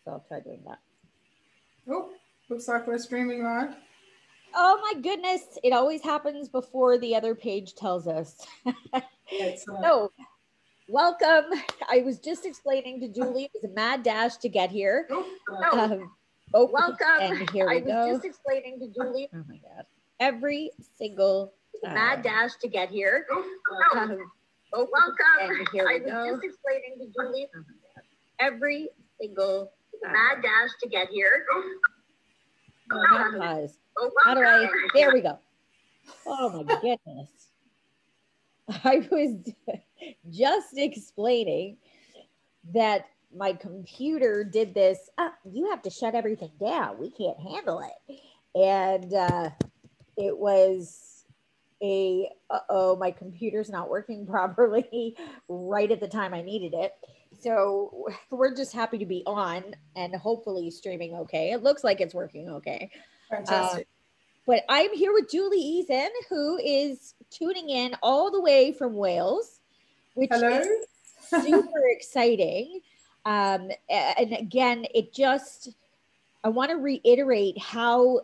So I'll try doing that. Oh, looks like we're streaming live. Oh my goodness, it always happens before the other page tells us. So, welcome. I was just explaining to Julie, it was a mad dash to get here. Welcome. And here we go. I was just explaining to Julie. Oh my God. Every single mad dash to get here. Welcome. And here we go. I was just explaining to Julie. Oh my God. Every single mad dash to get here. Oh, not pause. How do I? There we go. Oh my goodness. I was just explaining that my computer did this. You have to shut everything down. We can't handle it. And it was uh-oh, my computer's not working properly right at the time I needed it. So we're just happy to be on and hopefully streaming okay. It looks like it's working okay. Fantastic. But I'm here with Julie Easen, who is tuning in all the way from Wales, which is super exciting. And again, I want to reiterate how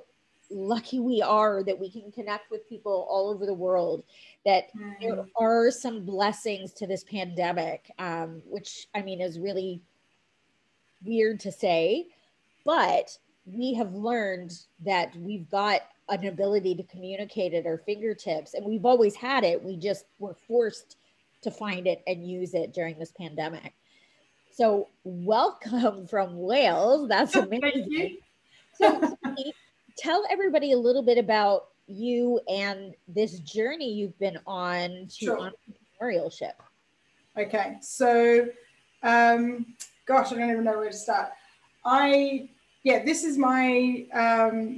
lucky we are that we can connect with people all over the world, that there are some blessings to this pandemic, which I mean is really weird to say, but we have learned that we've got an ability to communicate at our fingertips, and we've always had it. We just were forced to find it and use it during this pandemic. So welcome from Wales. That's amazing. So tell everybody a little bit about you and this journey you've been on to entrepreneurship. Okay, so gosh, I don't even know where to start. This is my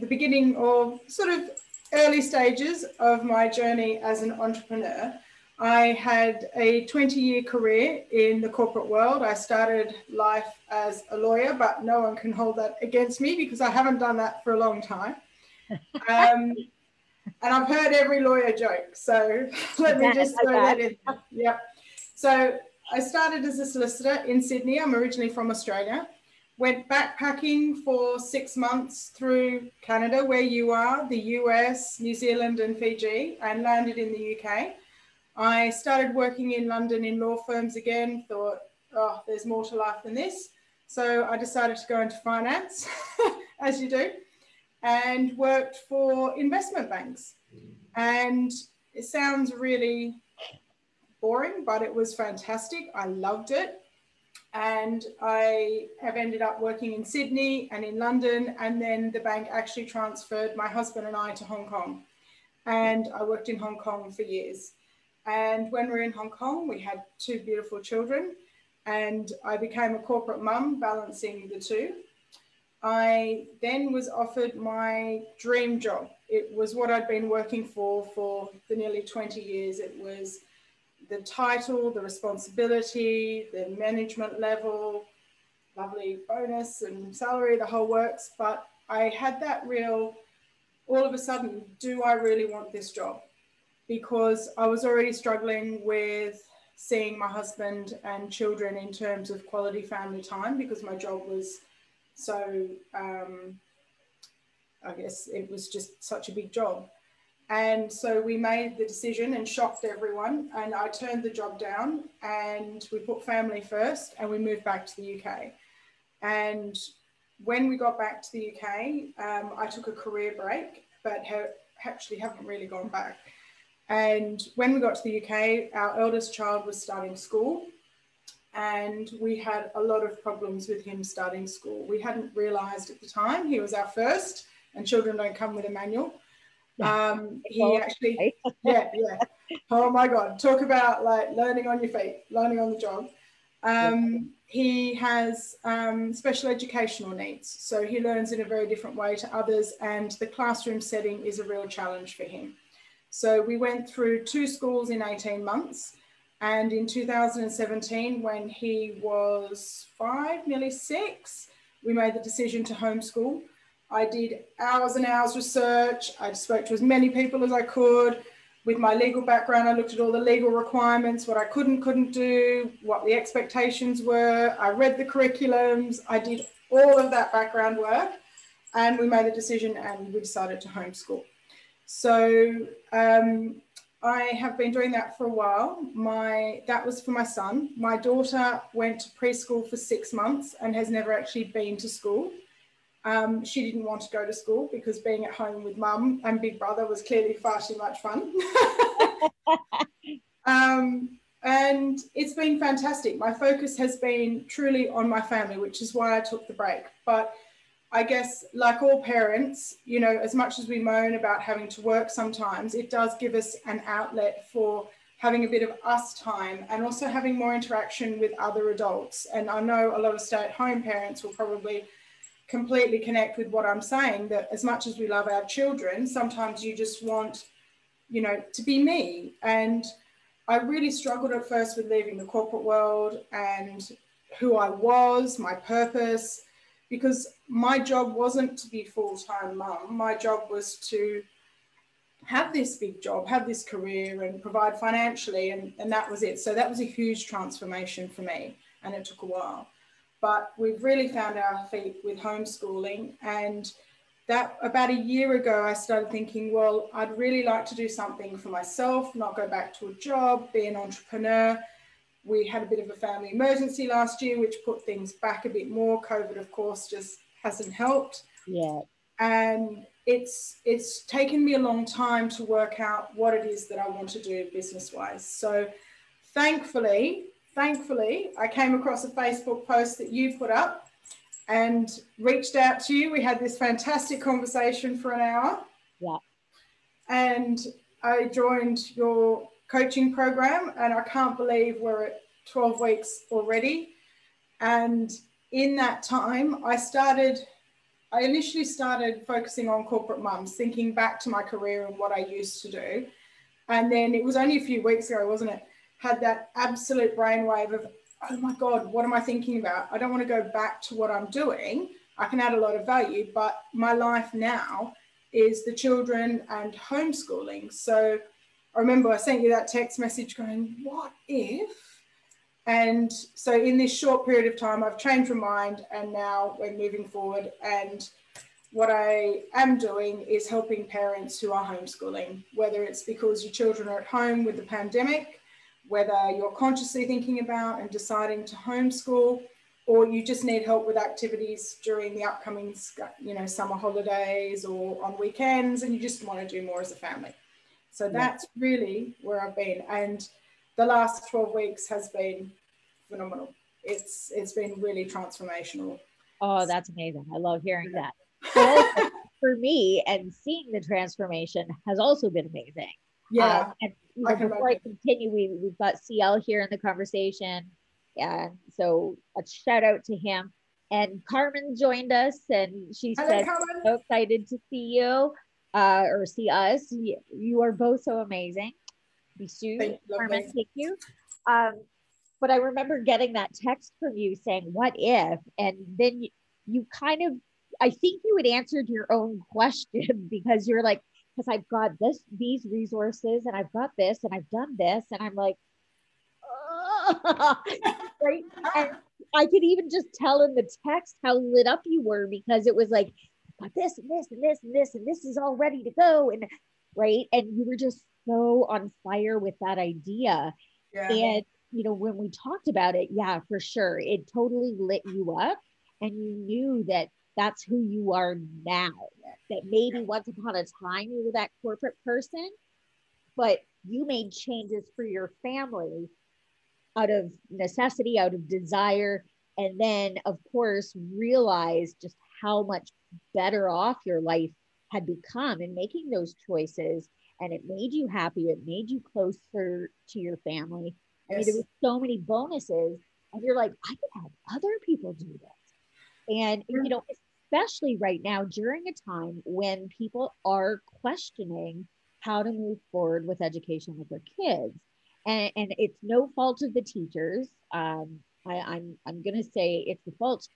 the beginning of sort of early stages of my journey as an entrepreneur. I had a 20-year career in the corporate world. I started life as a lawyer, but no one can hold that against me because I haven't done that for a long time. And I've heard every lawyer joke, so let me just throw that in. Yep. So I started as a solicitor in Sydney. I'm originally from Australia. Went backpacking for 6 months through Canada, where you are, the US, New Zealand, and Fiji, and landed in the UK. I started working in London in law firms again, thought, oh, there's more to life than this. So I decided to go into finance, as you do, and worked for investment banks. And it sounds really boring, but it was fantastic. I loved it. And I have ended up working in Sydney and in London, and then the bank actually transferred my husband and I to Hong Kong. And I worked in Hong Kong for years. And when we were in Hong Kong, we had 2 beautiful children, and I became a corporate mum, balancing the two. I then was offered my dream job. It was what I'd been working for the nearly 20 years. It was the title, the responsibility, the management level, lovely bonus and salary, the whole works. But I had that real, all of a sudden, do I really want this job? Because I was already struggling with seeing my husband and children in terms of quality family time, because my job was so, I guess it was just such a big job. And so we made the decision and shocked everyone, and I turned the job down, and we put family first, and we moved back to the UK. And when we got back to the UK, I took a career break, but actually haven't really gone back. And when we got to the UK, our eldest child was starting school, and we had a lot of problems with him starting school. We hadn't realised at the time he was our first, and children don't come with a manual. He actually, oh my God, talk about like learning on your feet, learning on the job. He has special educational needs, so he learns in a very different way to others, and the classroom setting is a real challenge for him. So we went through 2 schools in 18 months, and in 2017, when he was 5, nearly 6, we made the decision to homeschool. I did hours and hours research. I spoke to as many people as I could. With my legal background, I looked at all the legal requirements, what I couldn't do, what the expectations were. I read the curriculums. I did all of that background work, and we made a decision and we decided to homeschool. So I have been doing that for a while. That was for my son. My daughter went to preschool for 6 months and has never actually been to school. She didn't want to go to school because being at home with mum and big brother was clearly far too much fun. And it's been fantastic. My focus has been truly on my family, which is why I took the break. But I guess, like all parents, you know, as much as we moan about having to work sometimes, it does give us an outlet for having a bit of us time and also having more interaction with other adults. And I know a lot of stay-at-home parents will probably completely connect with what I'm saying, that as much as we love our children, sometimes you just want, you know, to be me. And I really struggled at first with leaving the corporate world and who I was, my purpose, because my job wasn't to be full-time mum. My job was to have this big job, have this career and provide financially, and that was it. So that was a huge transformation for me, and it took a while. But we've really found our feet with homeschooling, and that about a year ago, I started thinking, well, I'd really like to do something for myself, not go back to a job, be an entrepreneur. We had a bit of a family emergency last year, which put things back a bit more. COVID, of course, just hasn't helped. Yeah. And it's taken me a long time to work out what it is that I want to do business-wise. So thankfully, I came across a Facebook post that you put up and reached out to you. We had this fantastic conversation for an hour. Yeah. And I joined your coaching program, and I can't believe we're at 12 weeks already. And in that time, I initially started focusing on corporate mums, thinking back to my career and what I used to do. And then it was only a few weeks ago, wasn't it? Had that absolute brainwave of, oh my God, what am I thinking about? I don't want to go back to what I'm doing. I can add a lot of value, but my life now is the children and homeschooling. So I remember I sent you that text message going, what if? And so in this short period of time, I've changed my mind, and now we're moving forward. And what I am doing is helping parents who are homeschooling, whether it's because your children are at home with the pandemic, whether you're consciously thinking about and deciding to homeschool, or you just need help with activities during the upcoming, you know, summer holidays or on weekends, and you just want to do more as a family. So that's really where I've been. And the last 12 weeks has been phenomenal. It's been really transformational. Oh, that's amazing. I love hearing that. So for me, and seeing the transformation has also been amazing. Yeah. And you know, before I continue, we've got CL here in the conversation. And so a shout out to him. And Carmen joined us, and she said, so excited to see you or see us. You are both so amazing. Bisous, Carmen, thank you. But I remember getting that text from you saying, what if? And then you kind of, I think you had answered your own question, because you're like, because I've got these resources, and I've got this, and I've done this. And I'm like, oh. Right. And I could even just tell in the text how lit up you were, because it was like, but this and this and this and this, and this is all ready to go. And right. And you were just so on fire with that idea. Yeah. And, you know, when we talked about it, yeah, for sure, it totally lit you up, and you knew that that's who you are now. That maybe once upon a time you were that corporate person, but you made changes for your family out of necessity, out of desire, and then of course realized just how much better off your life had become in making those choices. And it made you happy, it made you closer to your family. I mean, there were so many bonuses, and you're like, I could help other people do this. And you know, especially right now during a time when people are questioning how to move forward with education with their kids. And it's no fault of the teachers. I'm going to say it's the fault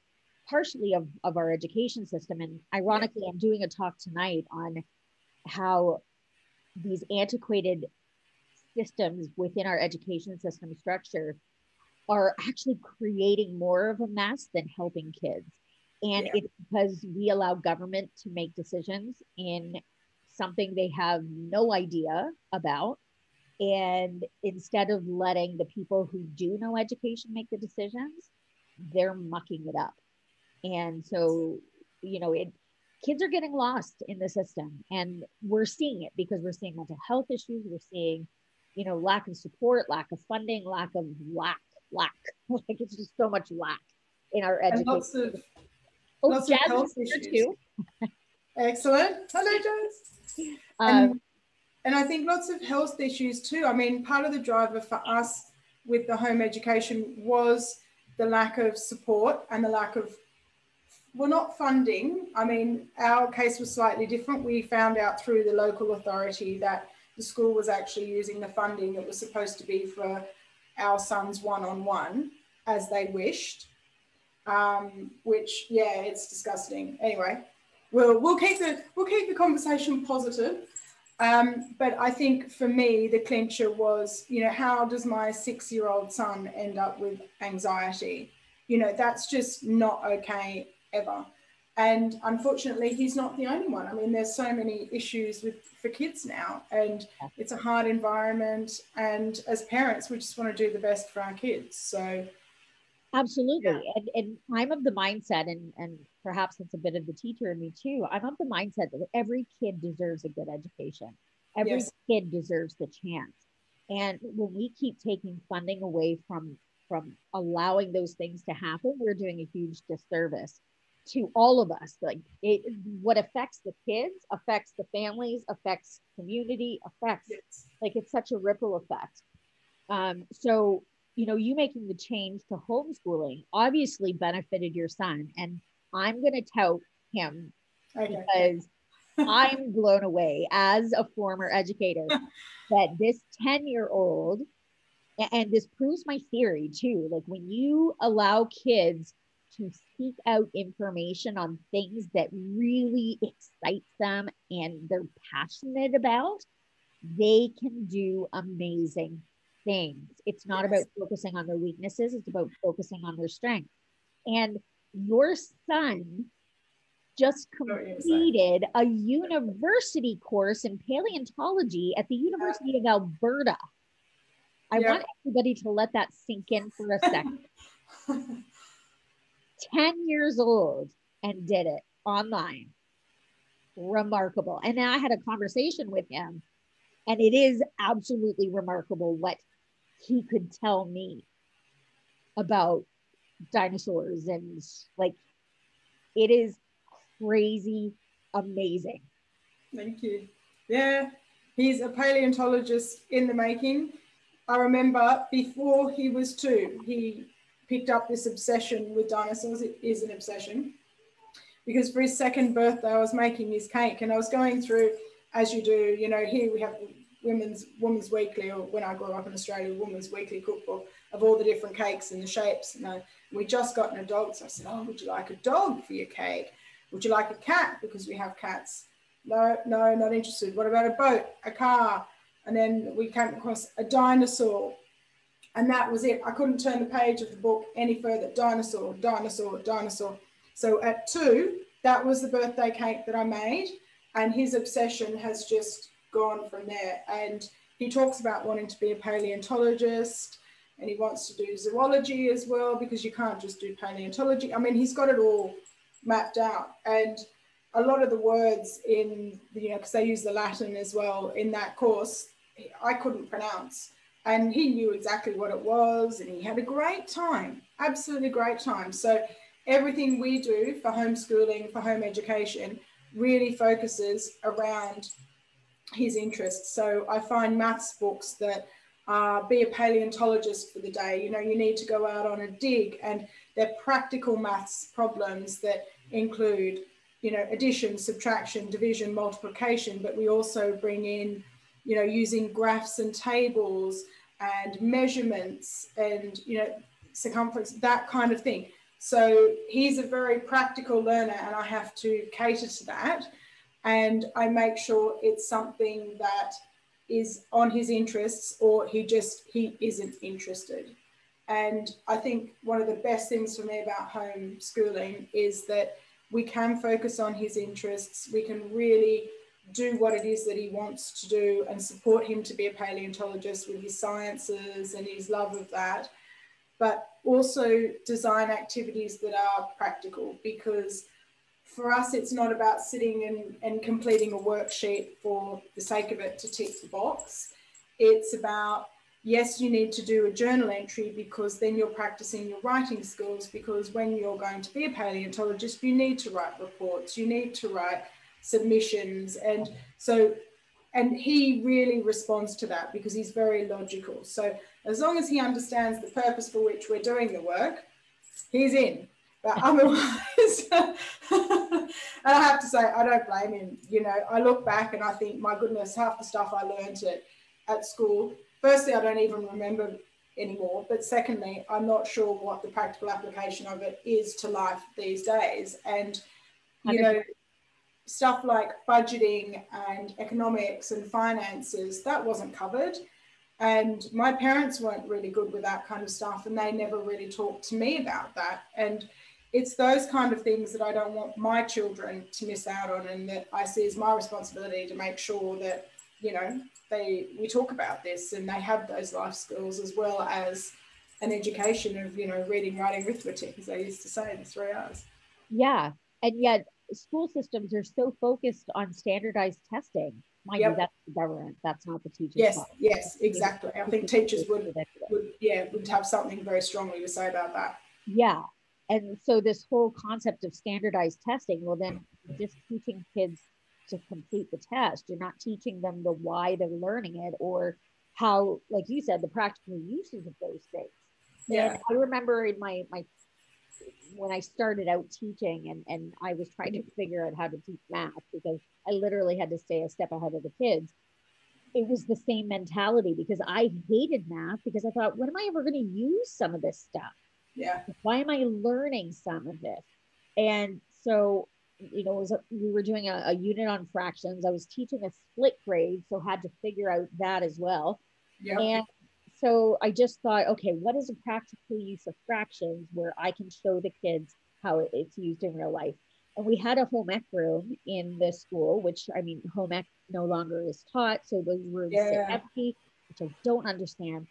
partially of our education system. And ironically, I'm doing a talk tonight on how these antiquated systems within our education system structure are actually creating more of a mess than helping kids. And it's because we allow government to make decisions in something they have no idea about. And instead of letting the people who do know education make the decisions, they're mucking it up. And so, kids are getting lost in the system, and we're seeing it because we're seeing mental health issues. We're seeing, lack of support, lack of funding, lack. Like it's just so much lack in our education. And lots of health issues too. Excellent. Hello, Jess. And I think lots of health issues too. I mean, part of the driver for us with the home education was the lack of support and the lack of, well, not funding. I mean, our case was slightly different. We found out through the local authority that the school was actually using the funding that was supposed to be for our sons one-on-one as they wished, which, yeah, it's disgusting. Anyway, we'll keep the conversation positive. But I think for me, the clincher was, how does my 6-year-old son end up with anxiety? That's just not okay ever. And unfortunately, he's not the only one. I mean, there's so many issues for kids now, and it's a hard environment. And as parents, we just want to do the best for our kids. So absolutely. Yeah. And I'm of the mindset, and perhaps it's a bit of the teacher in me too. I'm of the mindset that every kid deserves a good education. Every kid deserves the chance. And when we keep taking funding away from allowing those things to happen, we're doing a huge disservice to all of us. Like what affects the kids affects the families, affects community, affects like it's such a ripple effect. So you making the change to homeschooling obviously benefited your son, and I'm going to tout him because I'm blown away as a former educator that this 10-year-old, and this proves my theory too, like when you allow kids to seek out information on things that really excite them and they're passionate about, they can do amazing things. It's not about focusing on their weaknesses, it's about focusing on their strengths. And your son just completed a university course in paleontology at the University of Alberta. I want everybody to let that sink in for a second. 10 years old and did it online. Remarkable. And then I had a conversation with him, and it is absolutely remarkable what he could tell me about dinosaurs, and like it is crazy amazing. Thank you. Yeah, he's a paleontologist in the making. I remember before he was 2, he picked up this obsession with dinosaurs. It is an obsession, because for his 2nd birthday I was making his cake, and I was going through, as you do, here we have Women's Weekly, or when I grew up in Australia, Women's Weekly cookbook of all the different cakes and the shapes. And we just gotten a dog, so I said, oh, would you like a dog for your cake? Would you like a cat? Because we have cats. No, not interested. What about a boat, a car? And then we came across a dinosaur, and that was it. I couldn't turn the page of the book any further. Dinosaur, dinosaur, dinosaur. So at 2, that was the birthday cake that I made, and his obsession has just gone from there. And he talks about wanting to be a paleontologist, and he wants to do zoology as well, because you can't just do paleontology. I mean, he's got it all mapped out. And a lot of the words in, because they use the Latin as well in that course, I couldn't pronounce. And he knew exactly what it was, and he had a great time, absolutely great time. So everything we do for homeschooling, for home education, really focuses around his interests. So I find maths books that be a paleontologist for the day. You need to go out on a dig, and they're practical maths problems that include, addition, subtraction, division, multiplication, but we also bring in, using graphs and tables and measurements and, circumference, that kind of thing. So he's a very practical learner, and I have to cater to that. And I make sure it's something that is on his interests, or he isn't interested. And I think one of the best things for me about homeschooling is that we can focus on his interests. We can really do what it is that he wants to do and support him to be a paleontologist with his sciences and his love of that, but also design activities that are practical, because for us, it's not about sitting and completing a worksheet for the sake of it to tick the box. It's about, yes, you need to do a journal entry because then you're practicing your writing skills, because when you're going to be a paleontologist, you need to write reports, you need to write submissions. And so, and he really responds to that because he's very logical. So as long as he understands the purpose for which we're doing the work, he's in. But otherwise, and I have to say, I don't blame him. You know, I look back and I think, my goodness, half the stuff I learned at school, firstly, I don't even remember anymore. But secondly, I'm not sure what the practical application of it is to life these days. And, you know, stuff like budgeting and economics and finances, that wasn't covered. And my parents weren't really good with that kind of stuff, and they never really talked to me about that. And it's those kind of things that I don't want my children to miss out on, and that I see as my responsibility to make sure that, you know, we talk about this and they have those life skills as well as an education of, you know, reading, writing, arithmetic, as they used to say, the 3 R's. Yeah. And yet school systems are so focused on standardized testing. Mind you, that's the government, that's not the teachers. Yes, yes, exactly. I think teachers would have something very strongly to say about that. Yeah. And so this whole concept of standardized testing, well, then just teaching kids to complete the test, you're not teaching them the why they're learning it, or how, like you said, the practical uses of those things. Yeah. And I remember in my when I started out teaching and I was trying to figure out how to teach math, because I literally had to stay a step ahead of the kids. It was the same mentality, because I hated math, because I thought, when am I ever going to use some of this stuff? Yeah. Why am I learning some of this? And so, you know, we were doing a unit on fractions. I was teaching a split grade, so had to figure out that as well. Yep. And so I just thought, okay, what is a practical use of fractions where I can show the kids how it's used in real life? And we had a home ec room in the school, which, I mean, home ec no longer is taught. So those rooms sit empty, which I don't understand.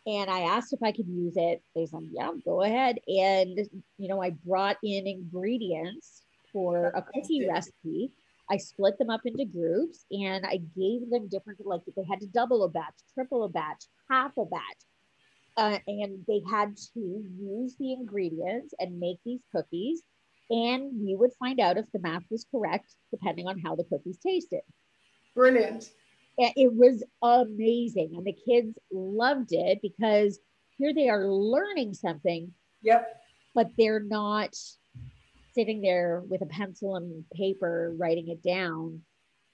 And I asked if I could use it. They said, yeah, go ahead. And, you know, I brought in ingredients for a cookie recipe. I split them up into groups, and I gave them different, like they had to double a batch, triple a batch, half a batch. And they had to use the ingredients and make these cookies. And we would find out if the math was correct, depending on how the cookies tasted. Brilliant. It was amazing. And the kids loved it, because here they are learning something. Yep. But they're not sitting there with a pencil and paper writing it down.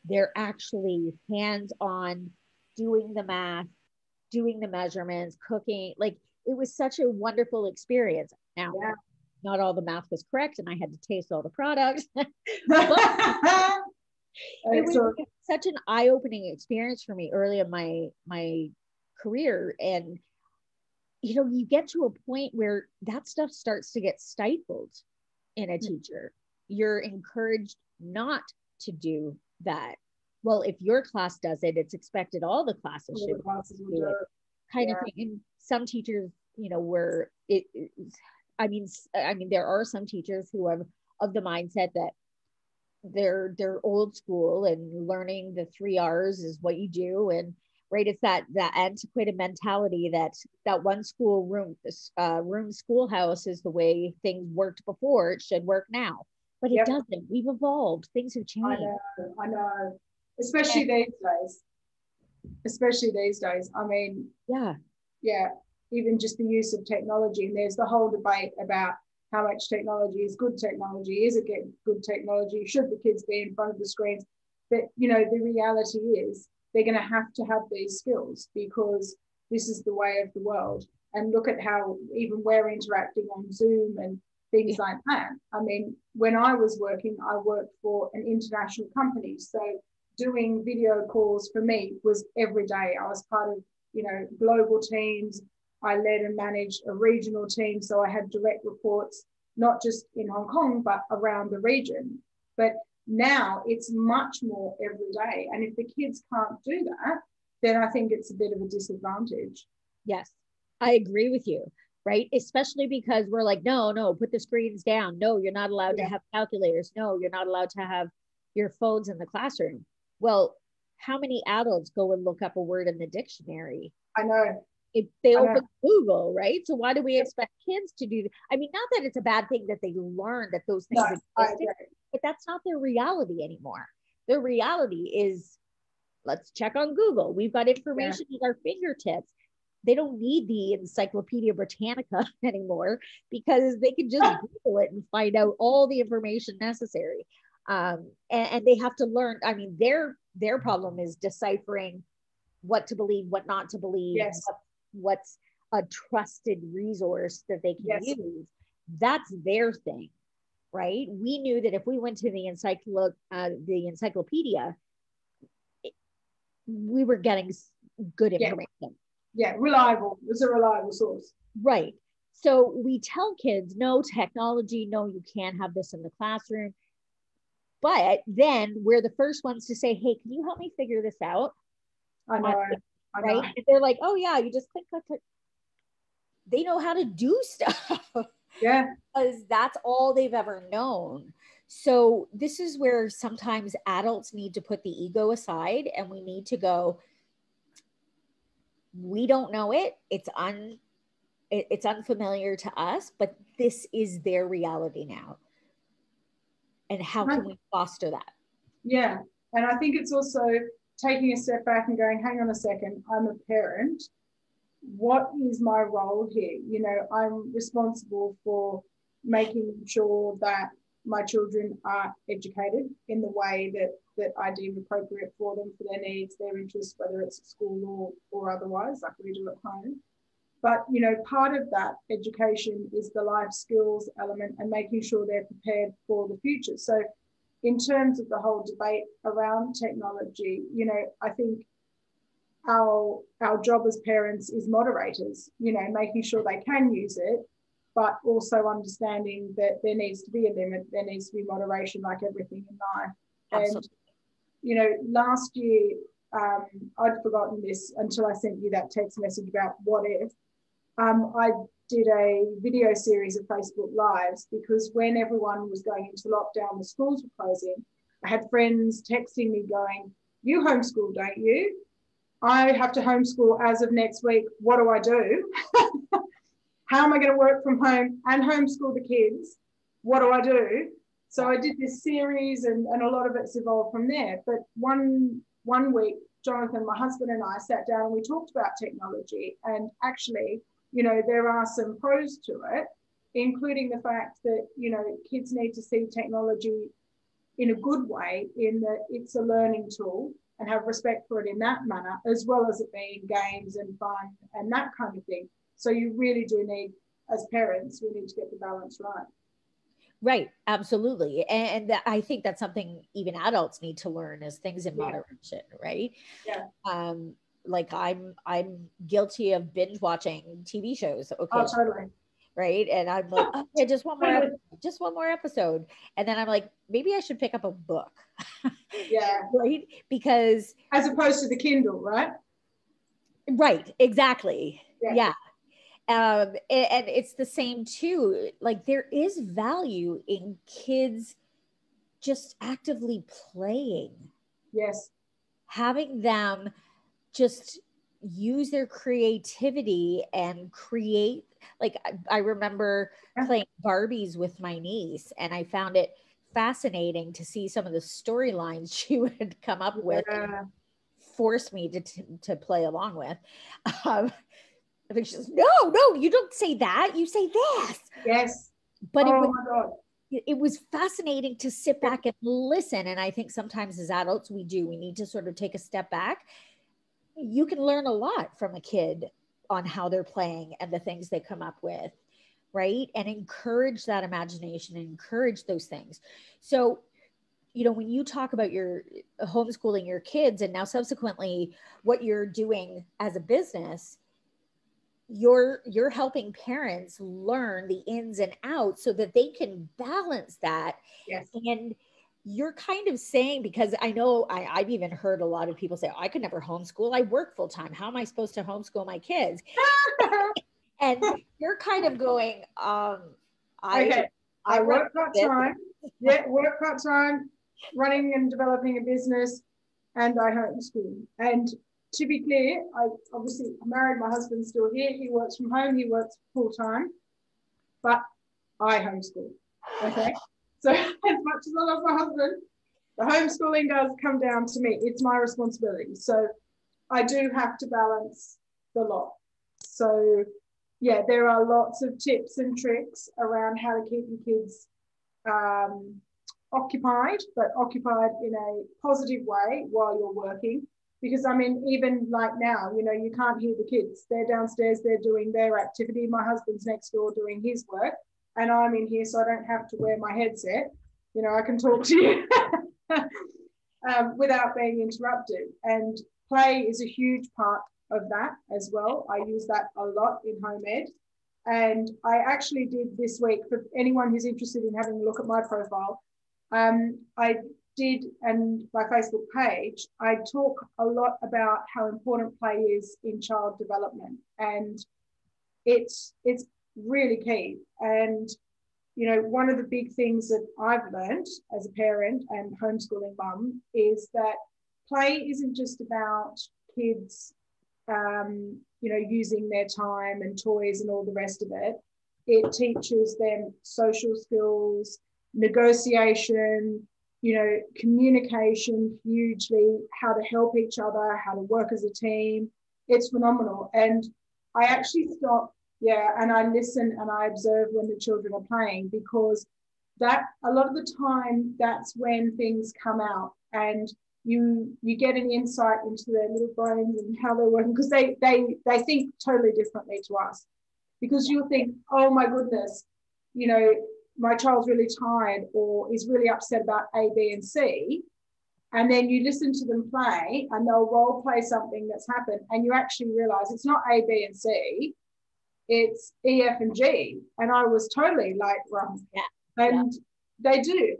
They're actually hands-on, doing the math, doing the measurements, cooking. Like, it was such a wonderful experience. Now, not all the math was correct, and I had to taste all the products. It was such an eye-opening experience for me early in my career. And, you know, you get to a point where that stuff starts to get stifled in a teacher. You're encouraged not to do that. Well, if your class does it, it's expected all the classes should do it, kind of thing. And some teachers, you know, I mean, there are some teachers who are of the mindset that they're old school, and learning the 3 R's is what you do. And right, it's that antiquated mentality that one schoolhouse is the way things worked before, it should work now. But it doesn't. We've evolved. Things have changed. I know. Especially these days. I mean, even just the use of technology. And there's the whole debate about how much technology is good technology. Is it good technology? Should the kids be in front of the screens? But, you know, the reality is they're going to have these skills, because this is the way of the world. And look at how even we're interacting on Zoom and things like that. I mean, when I was working, I worked for an international company. So doing video calls for me was every day. I was part of, you know, global teams. I led and managed a regional team. So I had direct reports, not just in Hong Kong, but around the region. But now it's much more every day. And if the kids can't do that, then I think it's a bit of a disadvantage. Yes, I agree with you, right? Especially because we're like, no, put the screens down. No, you're not allowed to have calculators. No, you're not allowed to have your phones in the classroom. Well, how many adults go and look up a word in the dictionary? I know. If they open Google, right? So why do we expect kids to do that? I mean, not that it's a bad thing that they learn that those things exist, but that's not their reality anymore. Their reality is, let's check on Google. We've got information at our fingertips. They don't need the Encyclopedia Britannica anymore because they can just Google it and find out all the information necessary. And they have to learn. I mean, their problem is deciphering what to believe, what not to believe, what's a trusted resource that they can use. That's their thing, right? We knew that if we went to the encyclopedia, we were getting good information. Yeah, reliable. It was a reliable source. Right. So we tell kids, no technology, no, you can't have this in the classroom. But then we're the first ones to say, hey, can you help me figure this out? I know. Right? And they're like, oh yeah, you just click. They know how to do stuff. Yeah. Because that's all they've ever known. So this is where sometimes adults need to put the ego aside and we need to go, we don't know it. It's unfamiliar to us, but this is their reality now. And how can we foster that? Yeah. And I think it's also taking a step back and going, hang on a second, I'm a parent. What is my role here? You know, I'm responsible for making sure that my children are educated in the way that I deem appropriate for them, for their needs, their interests, whether it's at school or otherwise, like we do at home. But, you know, part of that education is the life skills element and making sure they're prepared for the future. So in terms of the whole debate around technology, you know, I think our job as parents is moderators, you know, making sure they can use it, but also understanding that there needs to be a limit, there needs to be moderation like everything in life. Absolutely. And, you know, last year, I'd forgotten this until I sent you that text message about what if. I did a video series of Facebook Lives because when everyone was going into lockdown, the schools were closing, I had friends texting me going, you homeschool, don't you? I have to homeschool as of next week. What do I do? How am I going to work from home and homeschool the kids? What do I do? So I did this series and a lot of it's evolved from there. But one week, Jonathan, my husband, and I sat down and we talked about technology. And actually, you know, there are some pros to it, including the fact that, you know, kids need to see technology in a good way, in that it's a learning tool, and have respect for it in that manner, as well as it being games and fun and that kind of thing. So you really do need, as parents, we need to get the balance right. Right, absolutely. And I think that's something even adults need to learn, is things in moderation, right? Yeah. Like I'm guilty of binge watching TV shows. Okay. Oh, totally. Right. And I'm like, oh, yeah, just one more episode. And then I'm like, maybe I should pick up a book. Yeah. Right. Because as opposed to the Kindle, right? Right. Exactly. Yeah. And it's the same too. Like there is value in kids just actively playing. Yes. Having them just use their creativity and create. Like I remember playing Barbies with my niece, and I found it fascinating to see some of the storylines she would come up with and force me to play along with. I think she says, no, you don't say that. You say this. Yes. But my God. It was fascinating to sit back and listen. And I think sometimes as adults, we need to sort of take a step back. You can learn a lot from a kid on how they're playing and the things they come up with, right? And encourage that imagination and encourage those things. So, you know, when you talk about your homeschooling your kids and now subsequently what you're doing as a business, you're helping parents learn the ins and outs so that they can balance that. Yes. And you're kind of saying, because I know I've even heard a lot of people say, I could never homeschool. I work full time. How am I supposed to homeschool my kids? And you're kind of going, I work part-time. Yeah, work part-time, running and developing a business, and I homeschool. And to be clear, I obviously married, my husband's still here. He works from home, he works full-time, but I homeschool. Okay. So as much as I love my husband, the homeschooling does come down to me. It's my responsibility. So I do have to balance the lot. So yeah, there are lots of tips and tricks around how to keep your kids occupied, but occupied in a positive way while you're working. Because I mean, even like now, you know, you can't hear the kids. They're downstairs, they're doing their activity. My husband's next door doing his work, and I'm in here, so I don't have to wear my headset. You know, I can talk to you without being interrupted. And play is a huge part of that as well. I use that a lot in home ed. And I actually did this week, for anyone who's interested in having a look at my profile, I did, and my Facebook page, I talk a lot about how important play is in child development. And it's really key. And, you know, one of the big things that I've learned as a parent and homeschooling mum is that play isn't just about kids you know, using their time and toys and all the rest of it. It teaches them social skills, negotiation, you know, communication hugely, how to help each other, how to work as a team. It's phenomenal. And I actually stop, and I listen and I observe when the children are playing, because that a lot of the time that's when things come out, and you get an insight into their little brains and how they're working, because they think totally differently to us. Because you'll think, oh my goodness, you know, my child's really tired or is really upset about A, B, and C. And then you listen to them play and they'll role play something that's happened, and you actually realize it's not A, B, and C, it's E, F, and G. And I was totally like, wrong. And they do.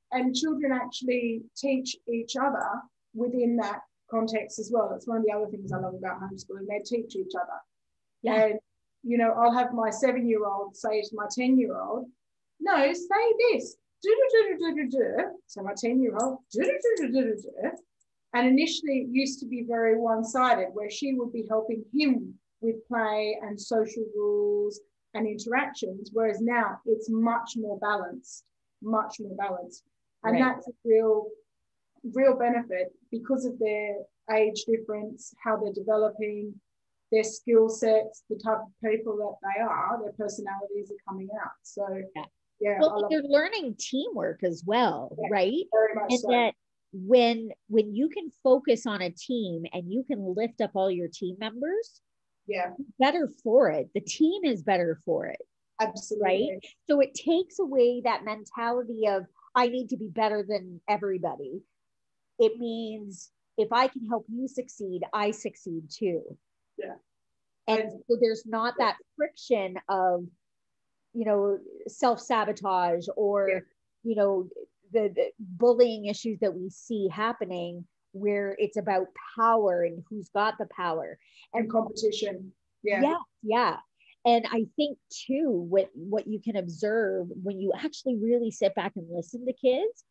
And children actually teach each other within that context as well. That's one of the other things I love about homeschooling. They teach each other. And, you know, I'll have my 7-year-old say to my 10-year-old, no, say this. So my 10-year-old, and initially it used to be very one-sided, where she would be helping him with play and social rules and interactions, whereas now it's much more balanced. And that's a real benefit because of their age difference, how they're developing, their skill sets, the type of people that they are, their personalities are coming out. So well, they're learning teamwork as well, right? Very much and so. That when you can focus on a team and you can lift up all your team members, better for it. The team is better for it. Absolutely. Right? So it takes away that mentality of, I need to be better than everybody. It means if I can help you succeed, I succeed too. And so there's not that friction of, you know, self-sabotage or, you know, the bullying issues that we see happening, where it's about power and who's got the power and competition. And I think too, what you can observe when you actually really sit back and listen to kids,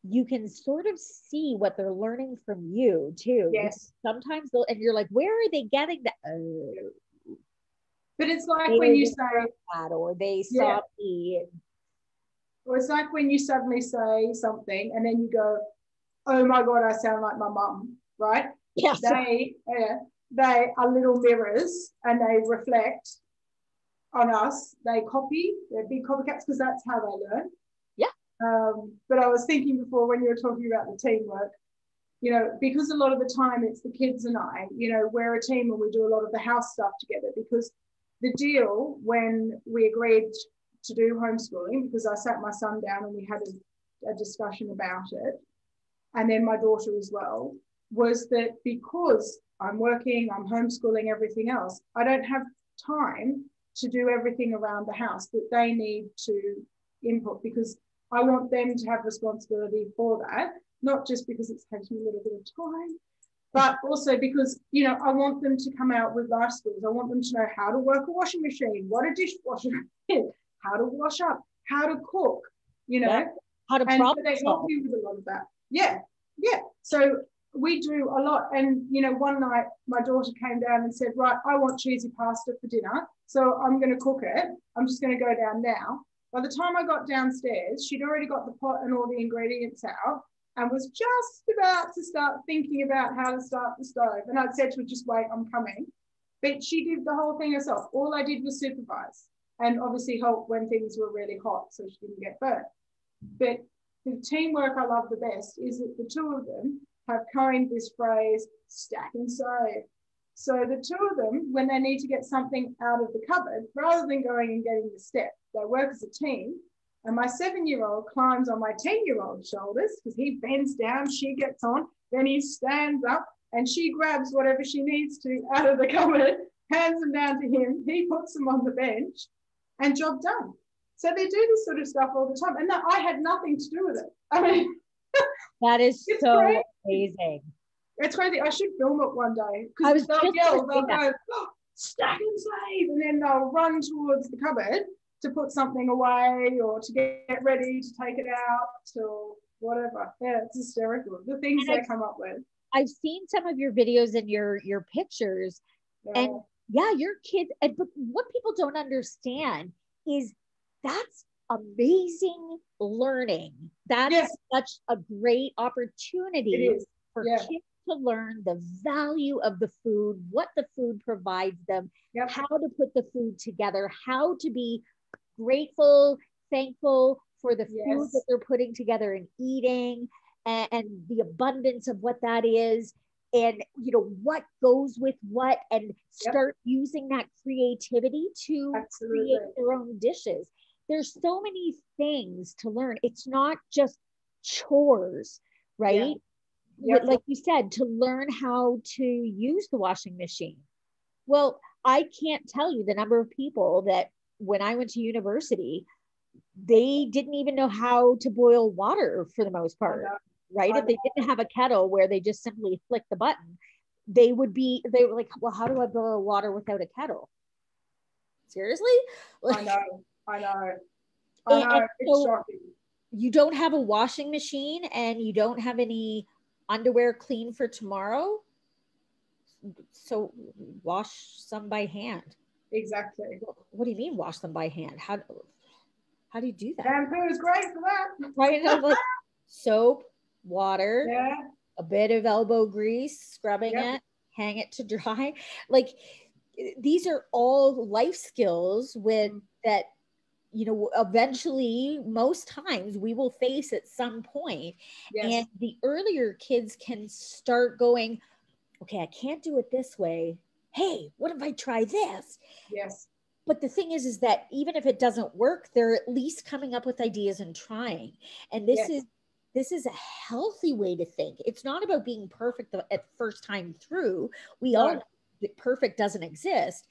you can sort of see what they're learning from you too. Sometimes and you're like, where are they getting that? But it's like when you say that, or they saw me. Or it's like when you suddenly say something and then you go, oh my God, I sound like my mum, right? Yes. They are little mirrors and they reflect on us. They copy, they're big copycats, because that's how they learn. But I was thinking before, when you were talking about the teamwork, you know, because a lot of the time it's the kids and I, you know, we're a team and we do a lot of the house stuff together, because the deal when we agreed to do homeschooling, because I sat my son down and we had a discussion about it, and then my daughter as well, was that because I'm working, I'm homeschooling, everything else, I don't have time to do everything around the house that they need to input, because I want them to have responsibility for that, not just because it's taking a little bit of time, but also because, you know, I want them to come out with life skills. I want them to know how to work a washing machine, what a dishwasher is, how to wash up, how to cook, you know, how to and so they help me with a lot of that. Yeah. So we do a lot. And, you know, one night my daughter came down and said, right, I want cheesy pasta for dinner, so I'm going to cook it. I'm just going to go down now. By the time I got downstairs, she'd already got the pot and all the ingredients out and was just about to start thinking about how to start the stove. And I'd said to her, just wait, I'm coming. But she did the whole thing herself. All I did was supervise and obviously help when things were really hot so she didn't get burnt. But the teamwork I love the best is that the two of them have coined this phrase, stack and save. So the two of them, when they need to get something out of the cupboard, rather than going and getting the step, they work as a team. And my 7-year-old climbs on my 10-year-old's shoulders because he bends down, she gets on, then he stands up and she grabs whatever she needs to out of the cupboard, hands them down to him, he puts them on the bench, and job done. So they do this sort of stuff all the time. And I had nothing to do with it. I mean, that is so crazy. Amazing. It's crazy. I should film it one day because they'll yell, they'll go, oh, stack and save, and then they'll run towards the cupboard to put something away or to get ready to take it out or whatever. Yeah, it's hysterical. The things they come up with. I've seen some of your videos and your pictures, and your kids. But what people don't understand is that's amazing learning. That's such a great opportunity for kids to learn the value of the food, what the food provides them, how to put the food together, how to be grateful, thankful for the food that they're putting together and eating, and the abundance of what that is, and you know what goes with what, and start using that creativity to create their own dishes. There's so many things to learn. It's not just chores, right? Like you said, to learn how to use the washing machine. Well, I can't tell you the number of people that when I went to university, they didn't even know how to boil water for the most part, right? If they didn't have a kettle where they just simply flick the button, they were like, well, how do I boil water without a kettle? Seriously? I know. It's so shocking. You don't have a washing machine and you don't have any underwear clean for tomorrow. So wash some by hand. Exactly. What do you mean wash them by hand? How do you do that? Shampoo is great for that. Right. Like soap, water, a bit of elbow grease, scrubbing it, hang it to dry. Like these are all life skills that, you know, eventually most times we will face at some point. And the earlier kids can start going, okay, I can't do it this way. Hey, what if I try this? But the thing is that even if it doesn't work, they're at least coming up with ideas and trying. And this is a healthy way to think. It's not about being perfect at first time through. We all know that perfect doesn't exist.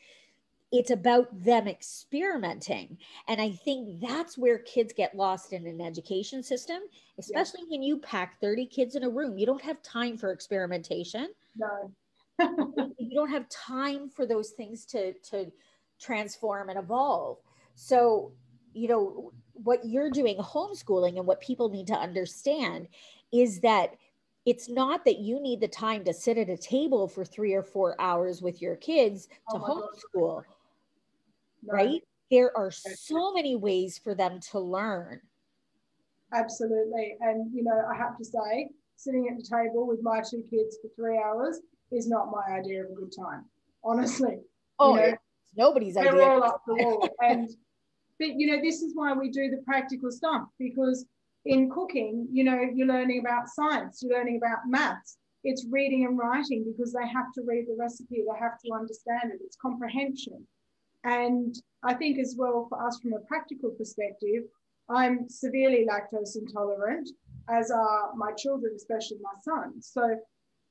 It's about them experimenting. And I think that's where kids get lost in an education system, especially when you pack 30 kids in a room. You don't have time for experimentation. No. You don't have time for those things to transform and evolve. So, you know, what you're doing, homeschooling, and what people need to understand is that it's not that you need the time to sit at a table for 3 or 4 hours with your kids to homeschool. Right? There are so many ways for them to learn. Absolutely. And, you know, I have to say, sitting at the table with my 2 kids for 3 hours is not my idea of a good time, honestly. Oh, it's nobody's idea. They're all up the wall. But, you know, this is why we do the practical stuff, because in cooking, you know, you're learning about science, you're learning about maths. It's reading and writing because they have to read the recipe, they have to understand it. It's comprehension. And I think as well for us from a practical perspective, I'm severely lactose intolerant, as are my children, especially my son. So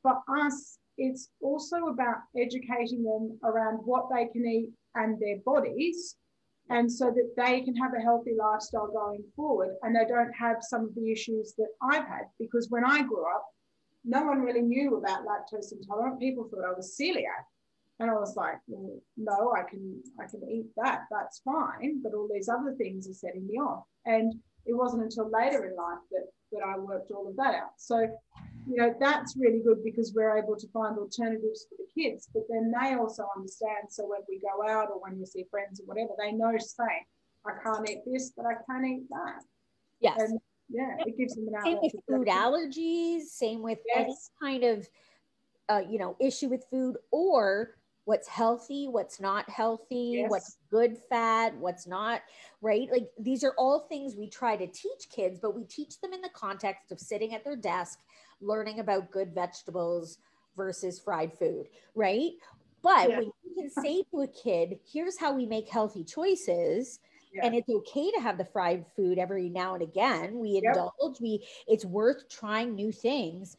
for us, it's also about educating them around what they can eat and their bodies, and so that they can have a healthy lifestyle going forward, and they don't have some of the issues that I've had. Because when I grew up, no one really knew about lactose intolerant. People thought I was celiac. And I was like, well, no, I can eat that. That's fine. But all these other things are setting me off. And it wasn't until later in life that I worked all of that out. So, that's really good, because we're able to find alternatives for the kids, but then they also understand. So when we go out or when we see friends or whatever, they know to say, I can't eat this, but I can eat that. Yes. And yeah, it gives them an outlet. Same with food allergies, same with any kind of, issue with food, or what's healthy, what's not healthy, what's good fat, what's not, right? Like, these are all things we try to teach kids, but we teach them in the context of sitting at their desk, learning about good vegetables versus fried food, right? But when you can say to a kid, here's how we make healthy choices, and it's okay to have the fried food every now and again. We indulge, it's worth trying new things,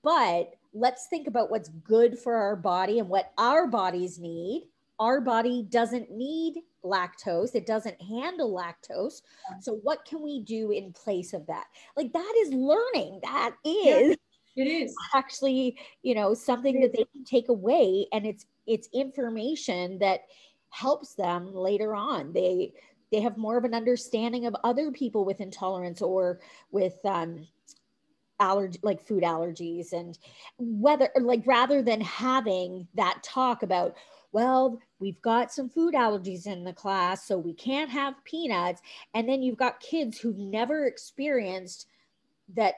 but let's think about what's good for our body and what our bodies need. Our body doesn't need lactose. It doesn't handle lactose. So what can we do in place of that? Like, that is learning. That is, it is actually, something that they can take away, and it's information that helps them later on. They have more of an understanding of other people with intolerance or with allergy, like food allergies, and whether, like, rather than having that talk about, well, we've got some food allergies in the class, so we can't have peanuts. And then you've got kids who've never experienced that,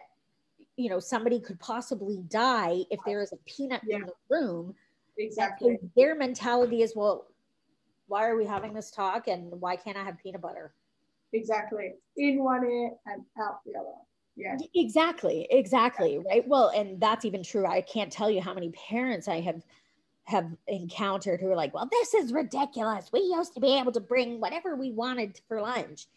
somebody could possibly die if there is a peanut in the room. Exactly. So their mentality is, well, why are we having this talk, and why can't I have peanut butter? Exactly. In one ear and out the other. Yeah. Exactly. Right. Well, and that's even true. I can't tell you how many parents I have encountered who are like, well, this is ridiculous. We used to be able to bring whatever we wanted for lunch.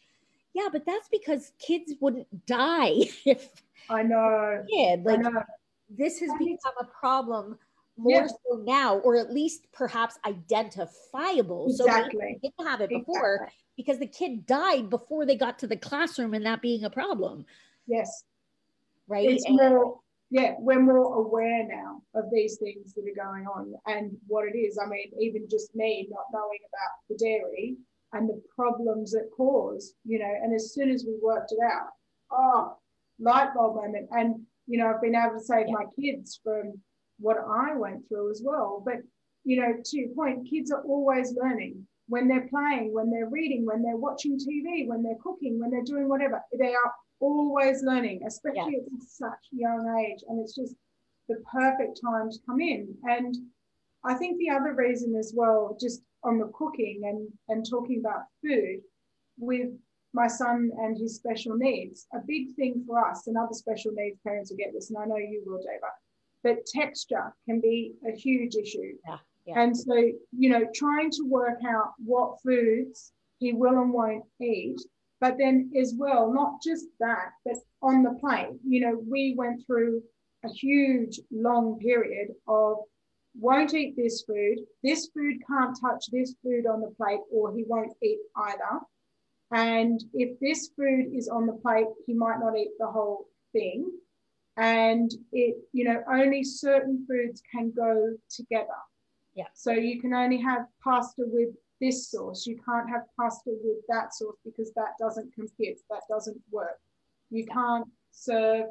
Yeah, but that's because kids wouldn't die if I know. Like, I know. This has become a problem more so now, or at least perhaps identifiable. Exactly. So we didn't have it before because the kid died before they got to the classroom, and that being a problem. Yes. Right. It's more, we're more aware now of these things that are going on and what it is. I mean, even just me not knowing about the dairy and the problems it caused, and as soon as we worked it out, light bulb moment. And, I've been able to save my kids from what I went through as well. But, to your point, kids are always learning when they're playing, when they're reading, when they're watching TV, when they're cooking, when they're doing whatever. They are always learning, especially at such a young age. And it's just the perfect time to come in. And I think the other reason as well, just on the cooking and talking about food, with my son and his special needs, a big thing for us, and other special needs parents will get this, and I know you will, Deva, but texture can be a huge issue. And so, trying to work out what foods he will and won't eat, but then as well, not just that, but on the plate, we went through a huge, long period of won't eat this food can't touch this food on the plate, or he won't eat either. And if this food is on the plate, he might not eat the whole thing. And only certain foods can go together. So you can only have pasta with this sauce. You can't have pasta with that sauce because that doesn't compute. That doesn't work. You can't serve,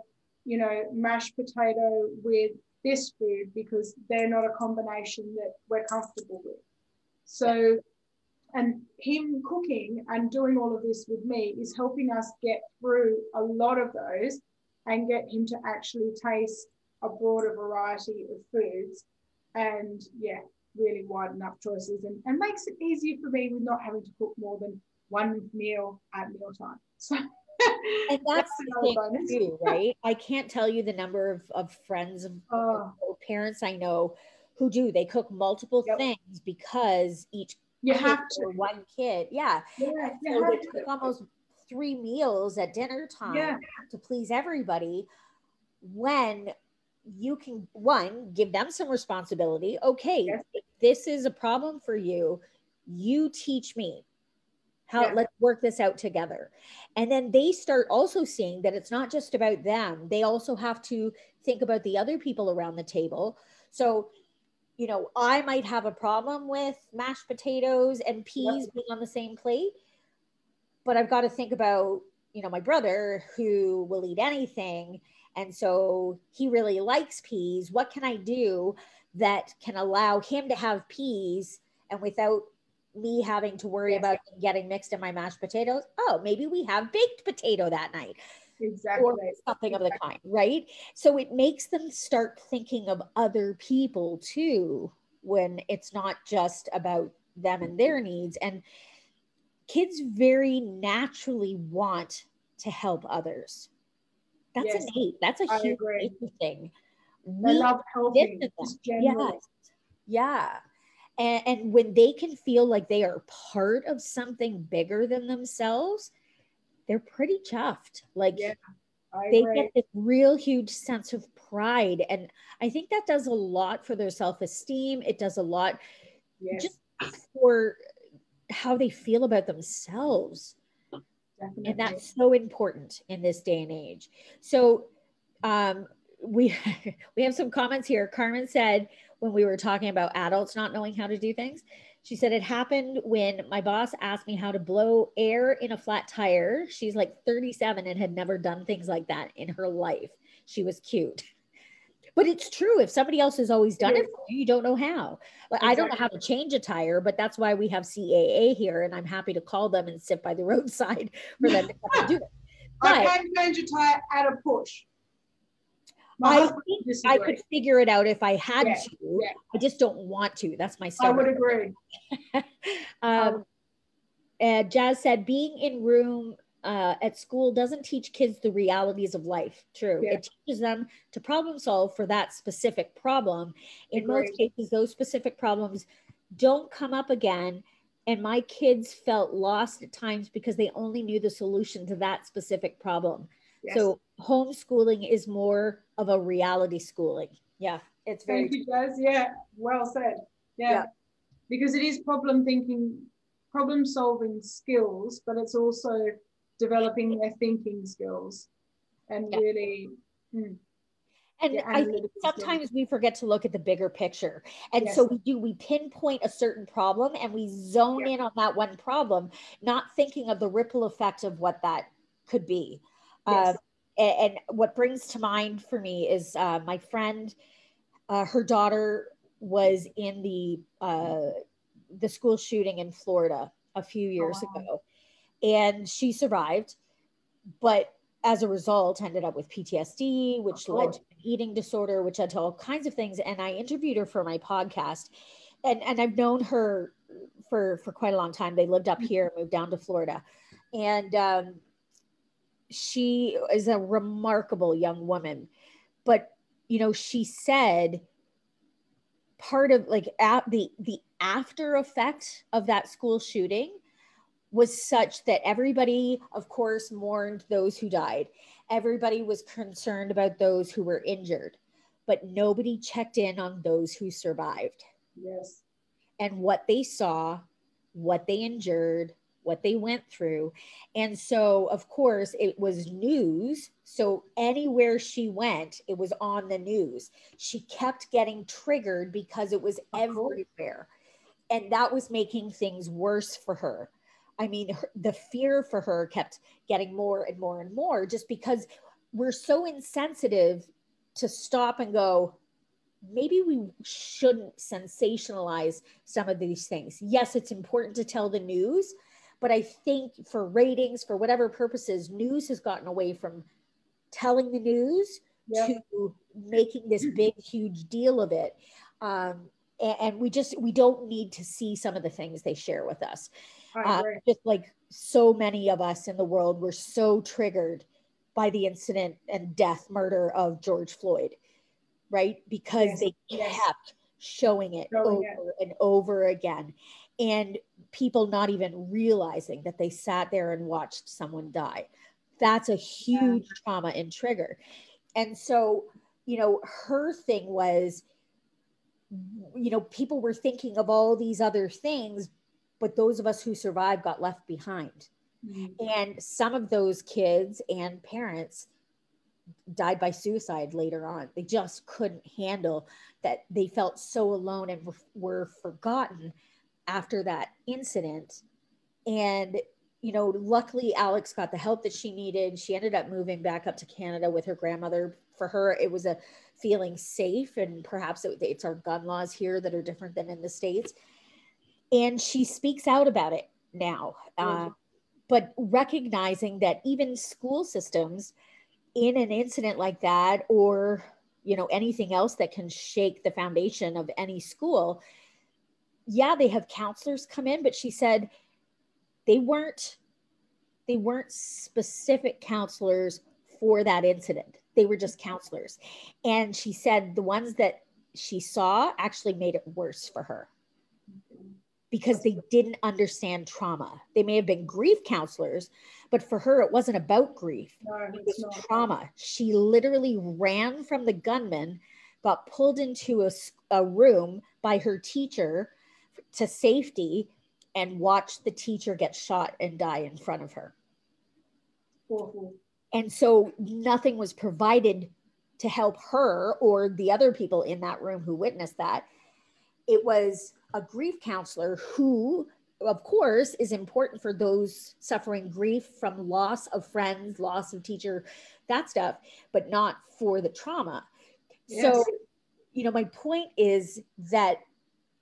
mashed potato with this food because they're not a combination that we're comfortable with. So, and him cooking and doing all of this with me is helping us get through a lot of those and get him to actually taste a broader variety of foods and, really widen up choices and makes it easier for me with not having to cook more than one meal at mealtime. So, and that's the thing too, right? I can't tell you the number of friends or parents I know who do. They cook multiple things because each you have to. Or one kid. So they cook almost 3 meals at dinner time to please everybody, when you can, one, give them some responsibility. Okay, Yes. if this is a problem for you, you teach me how, let's work this out together. And then they start also seeing that it's not just about them. They also have to think about the other people around the table. So, you know, I might have a problem with mashed potatoes and peas being on the same plate, but I've got to think about, you know, my brother who will eat anything. And so he really likes peas. What can I do that can allow him to have peas and without me having to worry about getting mixed in my mashed potatoes? Oh, maybe we have baked potato that night. Exactly. Or something of the kind, right? So it makes them start thinking of other people too, when it's not just about them and their needs. And kids very naturally want to help others. That's innate. That's a huge thing. They love helping. Yes. Yeah. And when they can feel like they are part of something bigger than themselves, they're pretty chuffed. Like they get this real huge sense of pride. And I think that does a lot for their self-esteem. It does a lot just for how they feel about themselves. Definitely. And that's so important in this day and age. So we have some comments here. Carmen said, when we were talking about adults not knowing how to do things, she said, it happened when my boss asked me how to blow air in a flat tire. She's like 37 and had never done things like that in her life. She was cute. But it's true. If somebody else has always done it for you, you don't know how. Like, I don't know how to change a tire, but that's why we have CAA here. And I'm happy to call them and sit by the roadside for them to come and do it. But I can change a tire at a push. I think I could figure it out if I had to. I just don't want to. That's my stubborn. I would agree. Jazz said, being in room at school doesn't teach kids the realities of life. True. It teaches them to problem solve for that specific problem. In most cases, those specific problems don't come up again. And my kids felt lost at times because they only knew the solution to that specific problem. So homeschooling is more of a reality schooling. Yeah, it's very. Thank you, Jazz. Yeah, well said. Yeah, because it is problem thinking, problem solving skills, but it's also developing their thinking skills and really. And I think sometimes we forget to look at the bigger picture. And so we pinpoint a certain problem and we zone in on that one problem, not thinking of the ripple effect of what that could be. And what brings to mind for me is my friend, her daughter was in the school shooting in Florida a few years ago, and she survived, but as a result ended up with PTSD, which led to an eating disorder, which led to all kinds of things. And I interviewed her for my podcast, and I've known her for quite a long time. They lived up here, moved down to Florida, and she is a remarkable young woman. But, you know, she said part of like the after effect of that school shooting was such that everybody, of course, mourned those who died. Everybody was concerned about those who were injured, but nobody checked in on those who survived. Yes. And what they saw, what they endured, what they went through. And so, of course, it was news. So anywhere she went, it was on the news. She kept getting triggered because it was everywhere. And that was making things worse for her. I mean, the fear for her kept getting more and more and more, just because we're so insensitive to stop and go, maybe we shouldn't sensationalize some of these things. Yes, it's important to tell the news, but I think for ratings, for whatever purposes, news has gotten away from telling the news to making this big, huge deal of it. And we don't need to see some of the things they share with us. Just like so many of us in the world were so triggered by the incident and murder of George Floyd, right? Because they kept showing it over and over again. And people not even realizing that they sat there and watched someone die. That's a huge trauma and trigger. And so, you know, her thing was, you know, people were thinking of all these other things, but those of us who survived got left behind. And some of those kids and parents died by suicide later on. They just couldn't handle that. They felt so alone and were forgotten after that incident. And, you know, luckily Alex got the help that she needed. She ended up moving back up to Canada with her grandmother. For her, it was a feeling safe, and perhaps it's our gun laws here that are different than in the States. And she speaks out about it now. But recognizing that even school systems, in an incident like that, or, you know, anything else that can shake the foundation of any school, yeah, they have counselors come in, but she said they weren't specific counselors for that incident. They were just counselors. And she said the ones that she saw actually made it worse for her, because they didn't understand trauma. They may have been grief counselors, but for her, it wasn't about grief. No, it was trauma. She literally ran from the gunman, got pulled into a room by her teacher to safety, and watched the teacher get shot and die in front of her. Awful. And so nothing was provided to help her or the other people in that room who witnessed that. It was a grief counselor who, of course, is important for those suffering grief from loss of friends, loss of teacher, that stuff, but not for the trauma. Yes. So, you know, my point is that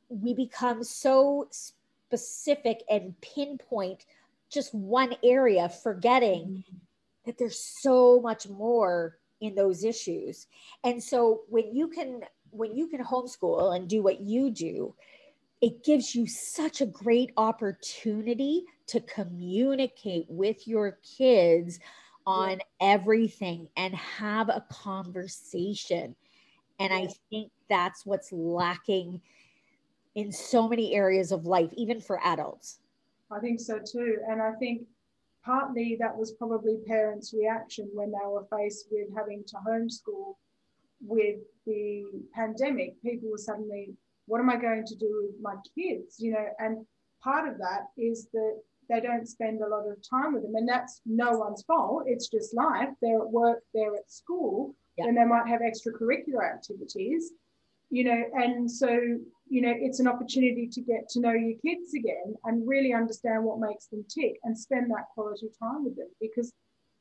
we become so specific and pinpoint just one area, forgetting that there's so much more in those issues. And so when you can homeschool and do what you do, it gives you such a great opportunity to communicate with your kids on everything and have a conversation. And I think that's what's lacking in so many areas of life, even for adults. I think so too. And I think partly that was probably parents' reaction when they were faced with having to homeschool with the pandemic. People were suddenly, what am I going to do with my kids? You know, and part of that is that they don't spend a lot of time with them, and that's no one's fault. It's just life. They're at work, they're at school, and they might have extracurricular activities, you know, and so, you know, it's an opportunity to get to know your kids again and really understand what makes them tick and spend that quality time with them. Because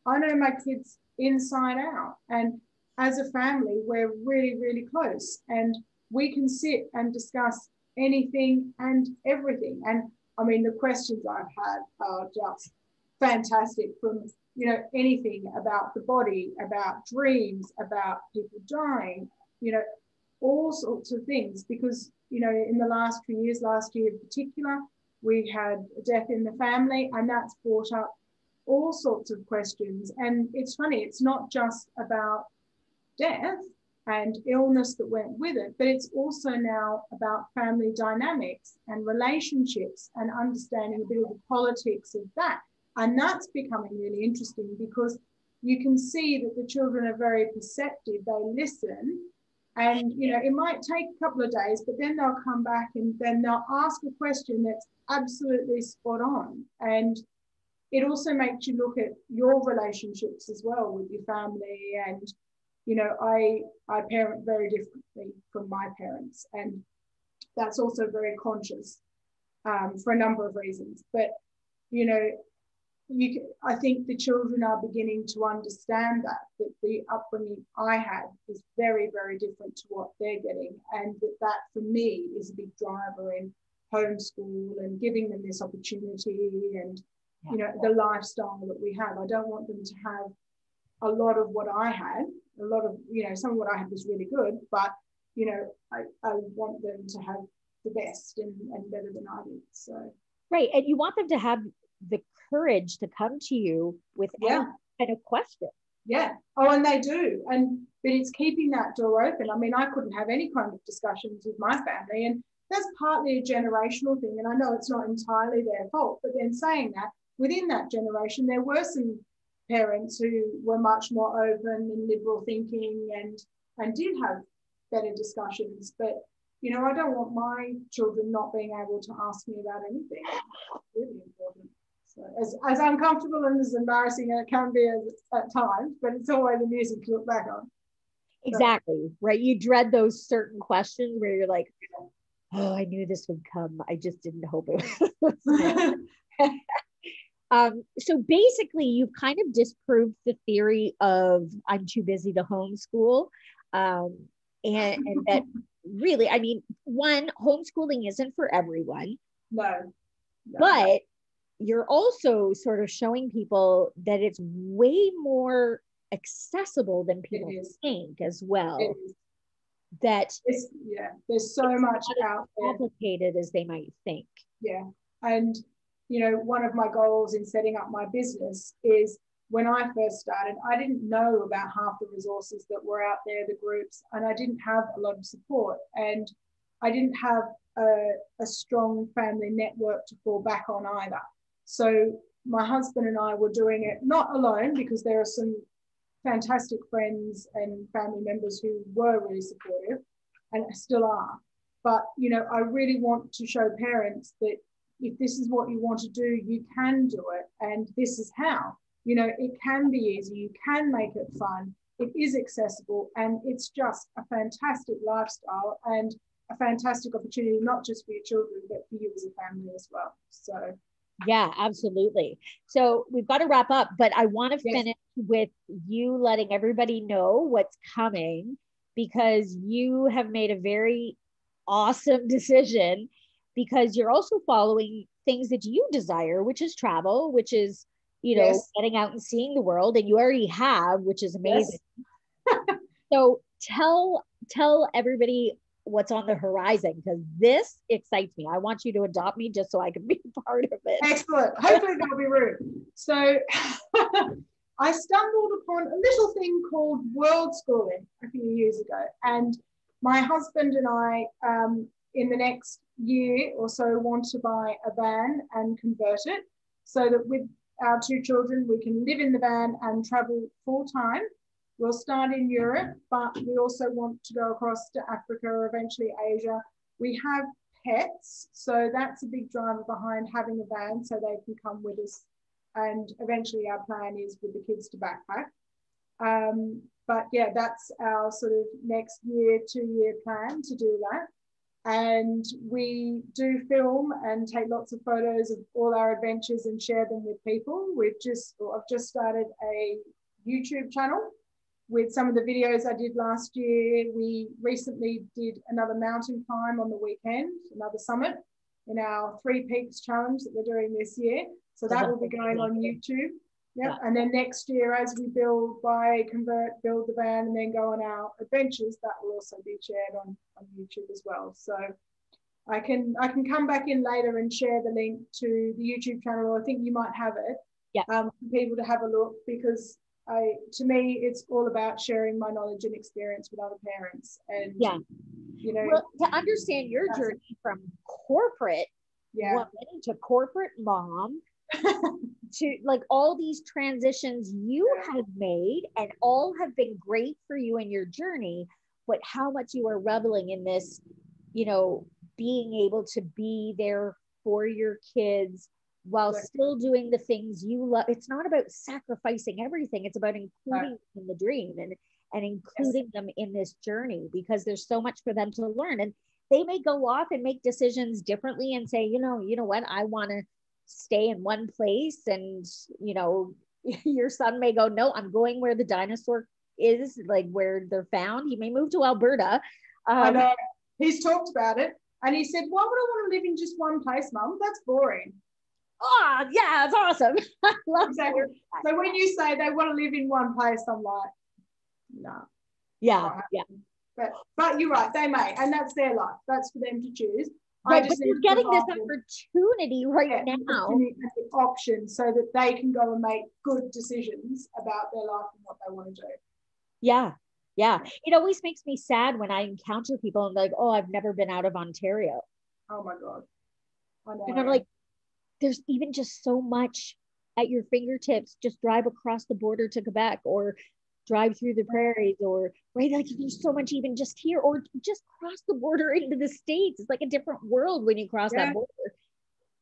I know my kids inside out, and as a family, we're really, really close, and we can sit and discuss anything and everything. And I mean, the questions I've had are just fantastic, from, you know, anything about the body, about dreams, about people dying, you know, all sorts of things. Because, you know, in the last few years, last year in particular, we had a death in the family, and that's brought up all sorts of questions. And it's funny, it's not just about death and illness that went with it, but it's also now about family dynamics and relationships and understanding a bit of the politics of that. And that's becoming really interesting, because you can see that the children are very perceptive. They listen, and, you know, it might take a couple of days, but then they'll come back and then they'll ask a question that's absolutely spot on. And it also makes you look at your relationships as well with your family. And, you know, I parent very differently from my parents, and that's also very conscious for a number of reasons. But, you know, I think the children are beginning to understand that the upbringing I had is very, very different to what they're getting, and that for me is a big driver in homeschool and giving them this opportunity and, you know, the lifestyle that we have. I don't want them to have a lot of what I had. A lot of, you know, some of what I had was really good, but, you know, I want them to have the best and better than I did. So right. And you want them to have the courage to come to you with any kind of question. Yeah. Oh, and they do. But it's keeping that door open. I mean, I couldn't have any kind of discussions with my family, and that's partly a generational thing. And I know it's not entirely their fault, but then saying that, within that generation, there were some parents who were much more open and liberal thinking, and and did have better discussions. But, you know, I don't want my children not being able to ask me about anything. It's really important. So as uncomfortable and as embarrassing as it can be at times, but it's always amusing to look back on. Exactly, right? You dread those certain questions where you're like, oh, I knew this would come. I just didn't hope it was. So basically, you've kind of disproved the theory of I'm too busy to homeschool. And that really, I mean, one, homeschooling isn't for everyone. No. But you're also sort of showing people that it's way more accessible than people think as well. That there's so much out there. Complicated as they might think. Yeah. And you know, one of my goals in setting up my business is when I first started, I didn't know about half the resources that were out there, the groups, and I didn't have a lot of support, and I didn't have a strong family network to fall back on either. So my husband and I were doing it not alone, because there are some fantastic friends and family members who were really supportive and still are. But, you know, I really want to show parents that if this is what you want to do, you can do it. And this is how. You know, it can be easy. You can make it fun. It is accessible. And it's just a fantastic lifestyle and a fantastic opportunity, not just for your children, but for you as a family as well. So, yeah, absolutely. So we've got to wrap up, but I want to finish with you letting everybody know what's coming, because you have made a very awesome decision, because you're also following things that you desire, which is travel, which is, you know, getting out and seeing the world, and you already have, which is amazing. So tell everybody what's on the horizon, because this excites me. I want you to adopt me just so I can be part of it. Excellent. Hopefully that'll be rude. So I stumbled upon a little thing called world schooling a few years ago, and my husband and I in the next year or so want to buy a van and convert it so that with our two children we can live in the van and travel full time. We'll start in Europe, but we also want to go across to Africa or eventually Asia. We have pets, so that's a big driver behind having a van so they can come with us. And eventually our plan is with the kids to backpack. But yeah, that's our sort of next year, 2-year plan to do that. And we do film and take lots of photos of all our adventures and share them with people. I've just started a YouTube channel with some of the videos I did last year. We recently did another mountain climb on the weekend, another summit in our 3 Peaks challenge that we're doing this year. So that will be going on YouTube. Yep. And then next year, as we build, buy, convert, build the van, and then go on our adventures, that will also be shared on YouTube as well. So I can come back in later and share the link to the YouTube channel. I think you might have it for people to have a look, because to me, it's all about sharing my knowledge and experience with other parents. And, you know, well, to understand your journey from corporate woman to corporate mom to like all these transitions you have made, and all have been great for you in your journey, but how much you are reveling in this, you know, being able to be there for your kids while still doing the things you love. It's not about sacrificing everything. It's about including them in the dream and including them in this journey, because there's so much for them to learn. And they may go off and make decisions differently and say, you know what, I want to stay in one place. And, you know, your son may go, no, I'm going where the dinosaur is, like where they're found. He may move to Alberta. I know. He's talked about it. And he said, why would I want to live in just one place, Mum? That's boring. Oh, yeah, it's awesome. I love exactly. So when you say they want to live in one place, I'm like, no. Yeah. But you're right, they may, and that's their life. That's for them to choose. Right, but you're getting this opportunity right now. An option so that they can go and make good decisions about their life and what they want to do. Yeah. It always makes me sad when I encounter people and they're like, oh, I've never been out of Ontario. Oh my God. I know. And I'm like, there's even just so much at your fingertips. Just drive across the border to Quebec, or drive through the prairies, or right, like there's so much even just here, or just cross the border into the States. It's like a different world when you cross that border.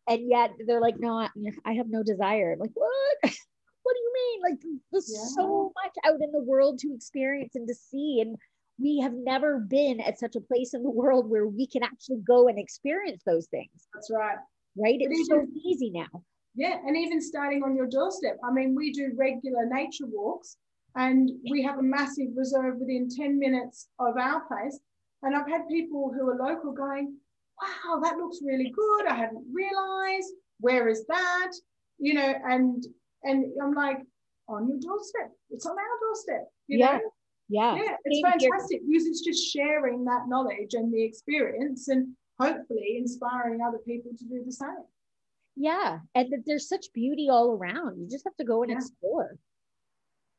And yet they're like, no, I have no desire. I'm like, what? What do you mean? Like there's so much out in the world to experience and to see. And we have never been at such a place in the world where we can actually go and experience those things. That's right. Right? It's so easy now. Yeah, and even starting on your doorstep. I mean, we do regular nature walks, and we have a massive reserve within 10 minutes of our place. And I've had people who are local going, wow, that looks really good. I hadn't realized. Where is that? You know, and I'm like, on your doorstep. It's on our doorstep. You know? Yeah. It's fantastic because it's just sharing that knowledge and the experience, and hopefully inspiring other people to do the same. Yeah. And that there's such beauty all around. You just have to go and explore.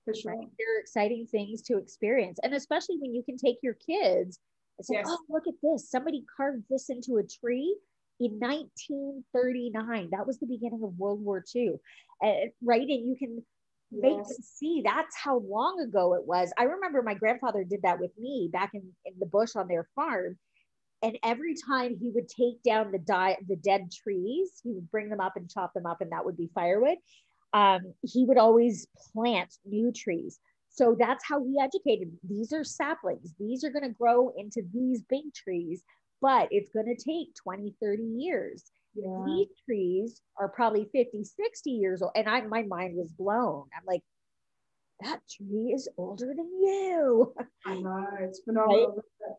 For sure. Right? There are exciting things to experience. And especially when you can take your kids and say, oh, look at this. Somebody carved this into a tree in 1939. That was the beginning of World War II. Right? And you can make them see that's how long ago it was. I remember my grandfather did that with me back in the bush on their farm. And every time he would take down the dead trees, he would bring them up and chop them up, and that would be firewood. He would always plant new trees. So that's how he educated. These are saplings. These are going to grow into these big trees, but it's going to take 20, 30 years. Yeah. These trees are probably 50, 60 years old. And my mind was blown. I'm like, that tree is older than you. I know, it's phenomenal. Right?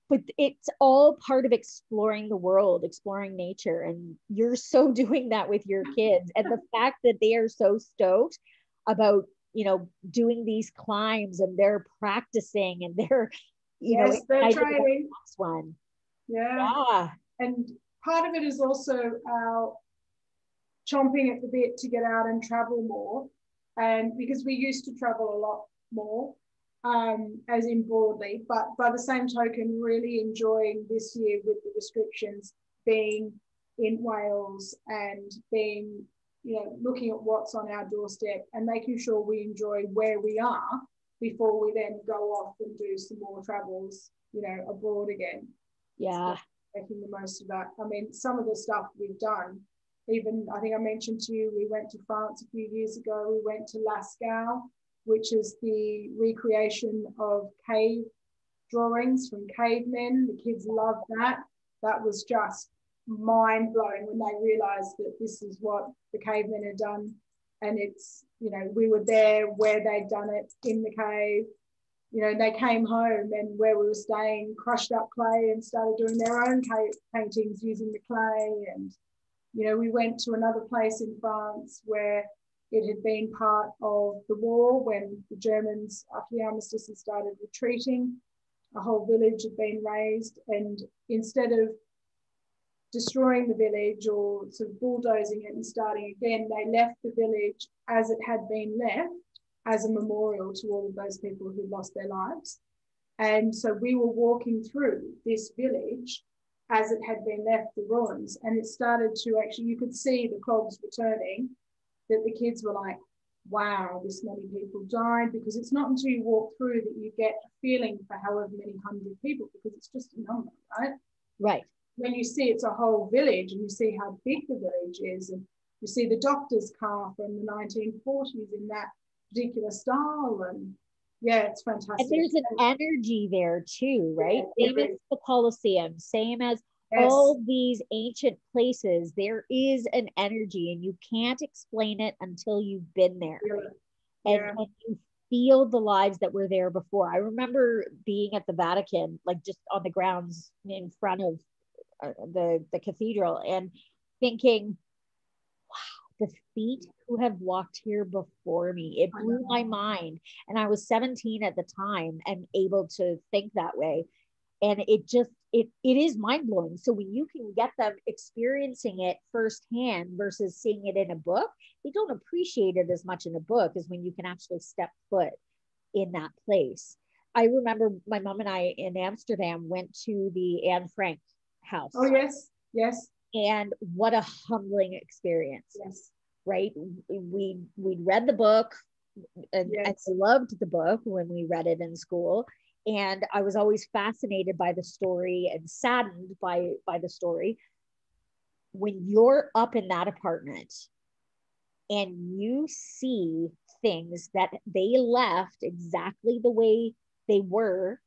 But it's all part of exploring the world, exploring nature. And you're so doing that with your kids. And the fact that they are so stoked about, you know, doing these climbs, and they're practicing, and they're, you know, they're training. Next one. Yeah. And part of it is also our chomping at the bit to get out and travel more. And because we used to travel a lot more, as in broadly, but by the same token, really enjoying this year with the restrictions, being in Wales and being, you know, looking at what's on our doorstep and making sure we enjoy where we are before we then go off and do some more travels, you know, abroad again. Yeah. So making the most of that. I mean, some of the stuff we've done, even I think I mentioned to you, we went to France a few years ago. We went to Lascaux, which is the recreation of cave drawings from cavemen. The kids loved that. That was just mind-blowing when they realized that this is what the cavemen had done. And it's, you know, we were there where they'd done it in the cave. You know, they came home and where we were staying, crushed up clay and started doing their own cave paintings using the clay. And, you know, we went to another place in France where it had been part of the war when the Germans, after the armistice, had started retreating. A whole village had been razed, and instead of destroying the village or sort of bulldozing it and starting again, they left the village as it had been left, as a memorial to all of those people who lost their lives. And so we were walking through this village as it had been left, the ruins, and it started to actually, you could see the clogs returning, that the kids were like, wow, this many people died, because it's not until you walk through that you get a feeling for however many hundred people, because it's just a number, right? Right. When you see it's a whole village and you see how big the village is, and you see the doctor's car from the 1940s in that particular style, and yeah, it's fantastic. And there's an energy there too, right? Yeah, same as the Colosseum, same as all these ancient places, there is an energy, and you can't explain it until you've been there. And you feel the lives that were there before. I remember being at the Vatican, like just on the grounds in front of the cathedral, and thinking, wow, the feet who have walked here before me. It blew my mind. And I was 17 at the time and able to think that way. And it is mind-blowing. So when you can get them experiencing it firsthand versus seeing it in a book, they don't appreciate it as much in a book as when you can actually step foot in that place. I remember my mom and I in Amsterdam went to the Anne Frank house. Oh, yes, yes. And what a humbling experience. Yes. Right? We'd read the book, and I loved the book when we read it in school. And I was always fascinated by the story and saddened by the story. When you're up in that apartment and you see things that they left exactly the way they were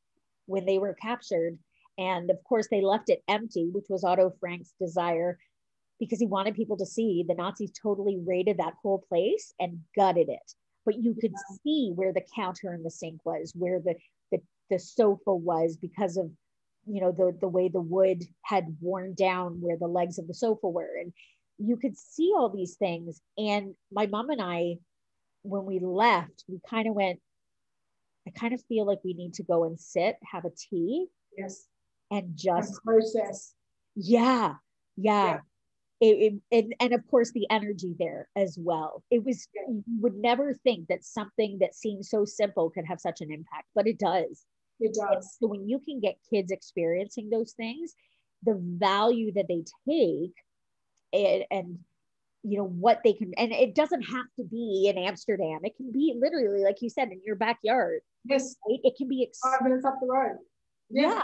when they were captured, and of course they left it empty, which was Otto Frank's desire, because he wanted people to see the Nazis totally raided that whole place and gutted it. But you could see where the counter and the sink was, where the sofa was, because of, you know, the way the wood had worn down where the legs of the sofa were. And you could see all these things. And my mom and I, when we left, we kind of went, I kind of feel like we need to go and sit, have a tea. Yes. And just and process. Yeah. And of course the energy there as well. It was, you would never think that something that seems so simple could have such an impact, but it does. It does. So when you can get kids experiencing those things, the value that they take, and you know what they can, and it doesn't have to be in Amsterdam. It can be literally, like you said, in your backyard. Yes. Right? It can be 5 minutes up the road. Yeah.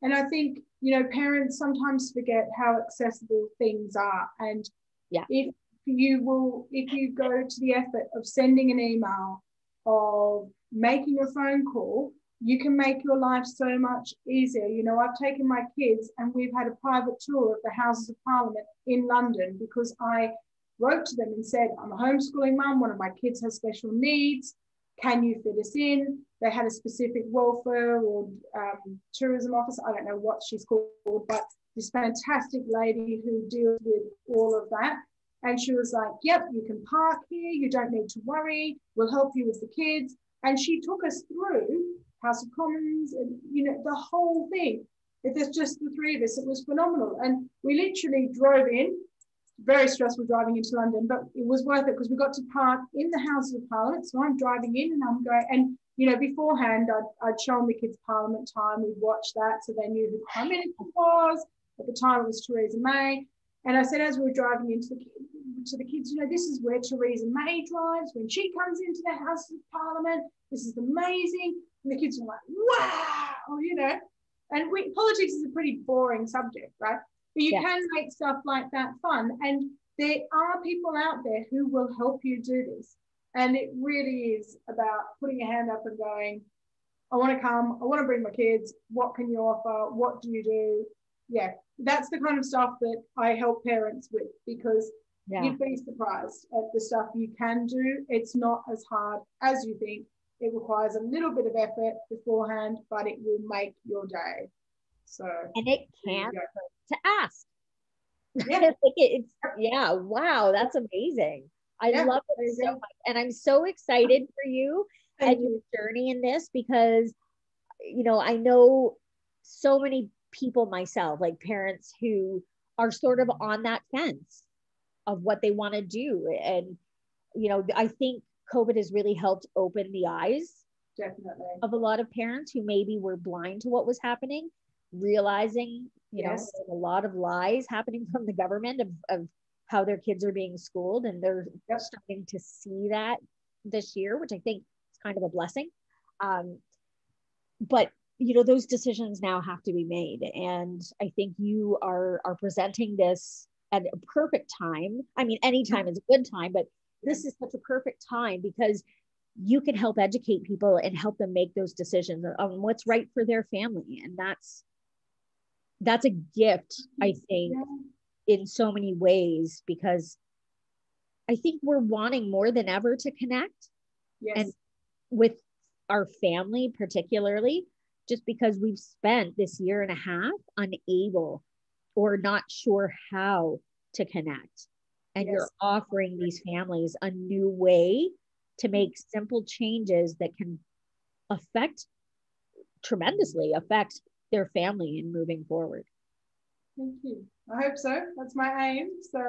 And I think, you know, parents sometimes forget how accessible things are. And if you go to the effort of sending an email, of making a phone call, you can make your life so much easier. You know, I've taken my kids and we've had a private tour of the Houses of Parliament in London because I wrote to them and said, I'm a homeschooling mum, one of my kids has special needs. Can you fit us in? They had a specific welfare or tourism officer, I don't know what she's called, but this fantastic lady who deals with all of that. And she was like, yep, you can park here, you don't need to worry, we'll help you with the kids. And she took us through House of Commons and, you know, the whole thing. If there's just the three of us, it was phenomenal. And we literally drove in, very stressful driving into London, but it was worth it because we got to park in the Houses of Parliament. So I'm driving in and I'm going, and you know, beforehand, I'd shown the kids Parliament time. We'd watched that, so they knew who the Prime Minister was. At the time, it was Theresa May. And I said, as we were driving into the kids, you know, this is where Theresa May drives when she comes into the House of Parliament. This is amazing. And the kids were like, wow, you know. And politics is a pretty boring subject, right? But you can make stuff like that fun. And there are people out there who will help you do this. And it really is about putting your hand up and going, I want to come, I want to bring my kids. What can you offer? What do you do? Yeah, that's the kind of stuff that I help parents with, because you'd be surprised at the stuff you can do. It's not as hard as you think. It requires a little bit of effort beforehand, but it will make your day. So, and it can't hurt to ask. Yeah. Wow, that's amazing. I love it so much. And I'm so excited for you and your journey in this, because, you know, I know so many people myself, like parents who are sort of on that fence of what they want to do. And, you know, I think COVID has really helped open the eyes of a lot of parents who maybe were blind to what was happening, realizing, you know, there's a lot of lies happening from the government of how their kids are being schooled, and they're starting to see that this year, which I think is kind of a blessing. But you know, those decisions now have to be made, and I think you are presenting this at a perfect time. I mean, any time is a good time, but this is such a perfect time because you can help educate people and help them make those decisions on what's right for their family, and that's a gift, I think. In so many ways, because I think we're wanting more than ever to connect and with our family, particularly, just because we've spent this year and a half unable or not sure how to connect. And you're offering these families a new way to make simple changes that can tremendously affect their family in moving forward. Thank you. I hope so. That's my aim. So,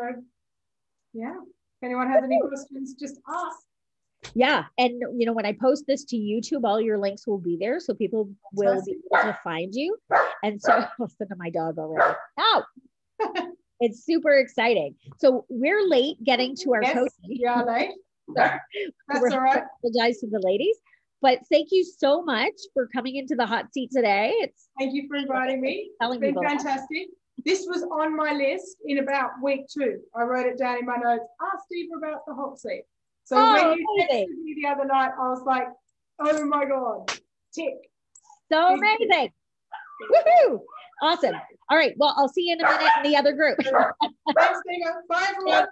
yeah. If anyone has any questions, just ask. Yeah. And, you know, when I post this to YouTube, all your links will be there. So people will be able to find you. And so, listen to my dog already. Oh, it's super exciting. So we're late getting to our coaching. Yeah, late. That's all right. Apologize to the ladies. But thank you so much for coming into the hot seat today. Thank you for inviting me. It's been fantastic. This was on my list in about week 2. I wrote it down in my notes. Ask Steve about the hot seat. So when you texted me the other night, I was like, oh my God, tick. So amazing. Woohoo. Awesome. All right. Well, I'll see you in a minute in the other group. Thanks, Tina. Bye, everyone.